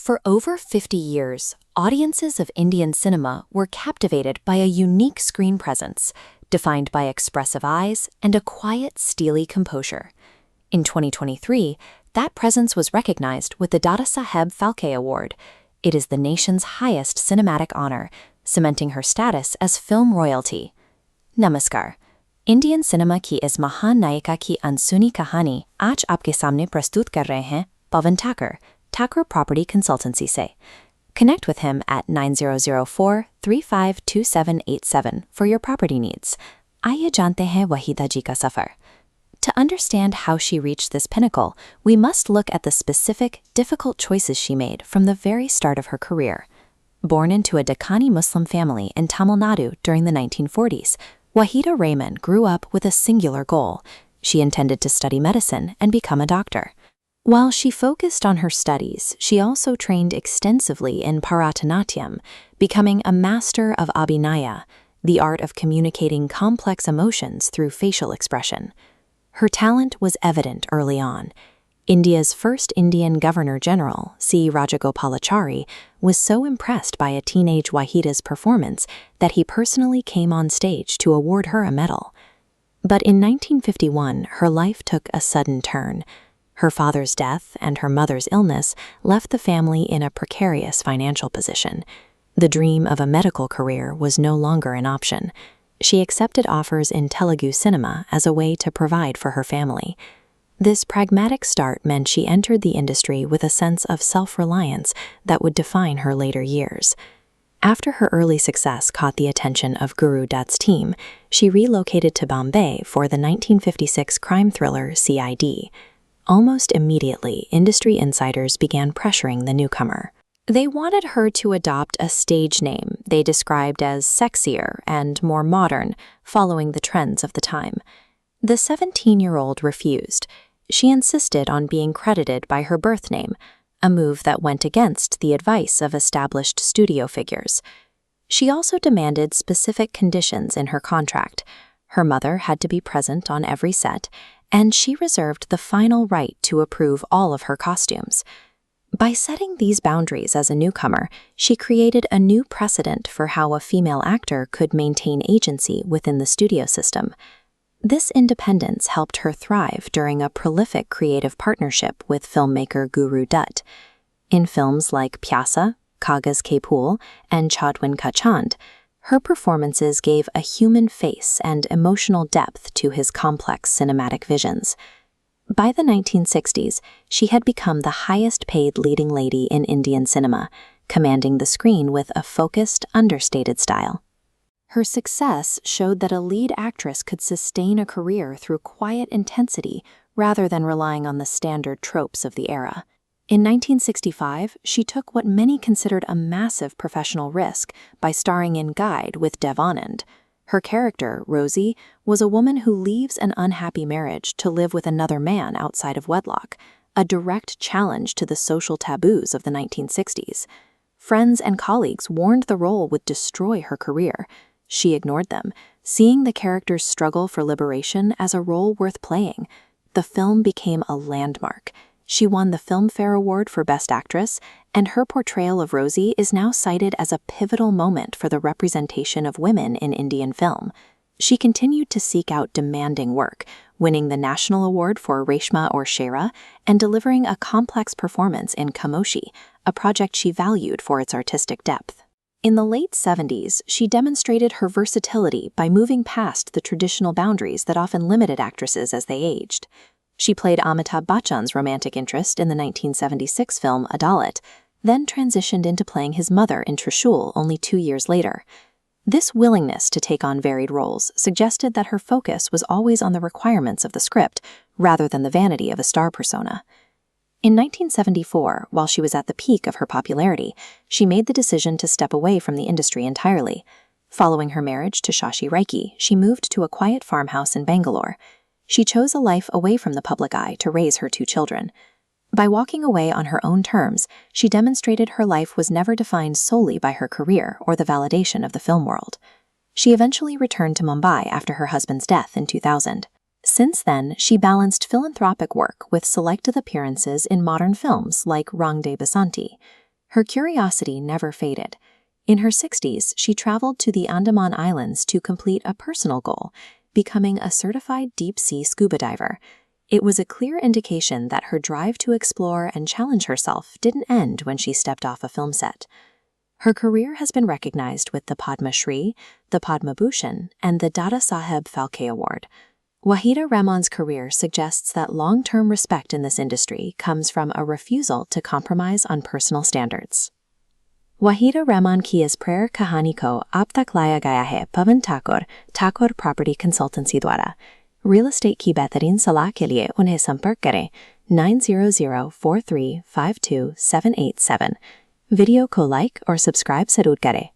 For over 50 years, audiences of Indian cinema were captivated by a unique screen presence, defined by expressive eyes and a quiet, steely composure. In 2023, that presence was recognized with the Dada Saheb Phalke Award. It is the nation's highest cinematic honor, cementing her status as film royalty. Namaskar. Indian cinema की इस महान नायिका की अनसुनी कहानी आज आपके सामने प्रस्तुत कर रहे हैं पवन ठाकर, Thakur Property Consultancy से. Connect with him at 9004-352787 for your property needs. आइए जानते हैं waheeda जी का सफर. To understand how she reached this pinnacle, we must look at the specific, difficult choices she made from the very start of her career. Born into a Deccani Muslim family in Tamil Nadu during the 1940s, waheeda Rehman grew up with a singular goal. She intended to study medicine and become a doctor. While she focused on her studies, she also trained extensively in Bharatanatyam, becoming a master of Abhinaya, the art of communicating complex emotions through facial expression. Her talent was evident early on. India's first Indian Governor-General, C. Rajagopalachari, was so impressed by a teenage waheeda's performance that he personally came on stage to award her a medal. But in 1951, her life took a sudden turn. Her father's death and her mother's illness left the family in a precarious financial position. The dream of a medical career was no longer an option. She accepted offers in Telugu cinema as a way to provide for her family. This pragmatic start meant she entered the industry with a sense of self-reliance that would define her later years. After her early success caught the attention of Guru Dutt's team, she relocated to Bombay for the 1956 crime thriller CID. Almost immediately, industry insiders began pressuring the newcomer. They wanted her to adopt a stage name they described as sexier and more modern, following the trends of the time. The 17-year-old refused. She insisted on being credited by her birth name, a move that went against the advice of established studio figures. She also demanded specific conditions in her contract. Her mother had to be present on every set, and she reserved the final right to approve all of her costumes. By setting these boundaries as a newcomer, she created a new precedent for how a female actor could maintain agency within the studio system. This independence helped her thrive during a prolific creative partnership with filmmaker Guru Dutt. In films like Pyasa, Kagas Ke Phool, and Chadwin Ka Chand, her performances gave a human face and emotional depth to his complex cinematic visions. By the 1960s, she had become the highest-paid leading lady in Indian cinema, commanding the screen with a focused, understated style. Her success showed that a lead actress could sustain a career through quiet intensity rather than relying on the standard tropes of the era. In 1965, she took what many considered a massive professional risk by starring in Guide with Dev Anand. Her character, Rosie, was a woman who leaves an unhappy marriage to live with another man outside of wedlock, a direct challenge to the social taboos of the 1960s. Friends and colleagues warned the role would destroy her career. She ignored them, seeing the character's struggle for liberation as a role worth playing. The film became a landmark. She won the Filmfare Award for Best Actress, and her portrayal of Rosie is now cited as a pivotal moment for the representation of women in Indian film. She continued to seek out demanding work, winning the National Award for Reshma or Shera, and delivering a complex performance in Kamoshi, a project she valued for its artistic depth. In the late 70s, she demonstrated her versatility by moving past the traditional boundaries that often limited actresses as they aged. She played Amitabh Bachchan's romantic interest in the 1976 film Adalat, then transitioned into playing his mother in Trishul only 2 years later. This willingness to take on varied roles suggested that her focus was always on the requirements of the script rather than the vanity of a star persona. In 1974, while she was at the peak of her popularity, she made the decision to step away from the industry entirely. Following her marriage to Shashi Raiki, she moved to a quiet farmhouse in Bangalore. She chose a life away from the public eye to raise her 2 children. By walking away on her own terms, she demonstrated her life was never defined solely by her career or the validation of the film world. She eventually returned to Mumbai after her husband's death in 2000. Since then, she balanced philanthropic work with selected appearances in modern films like Rang De Basanti. Her curiosity never faded. In her 60s, she traveled to the Andaman Islands to complete a personal goal, becoming a certified deep-sea scuba diver. It was a clear indication that her drive to explore and challenge herself didn't end when she stepped off a film set. Her career has been recognized with the Padma Shri, the Padma Bhushan, and the Dada Saheb Phalke Award. Waheeda Rehman's career suggests that long-term respect in this industry comes from a refusal to compromise on personal standards. Waheeda Rehman की इस prayer कहानी को अब तक लाया गया है पवन Thakur property consultancy द्वारा। रियल एस्टेट की बेहतरीन सलाह के लिए उन्हें संपर्क करें 9004352787। वीडियो को लाइक और सब्सक्राइब जरूर करें।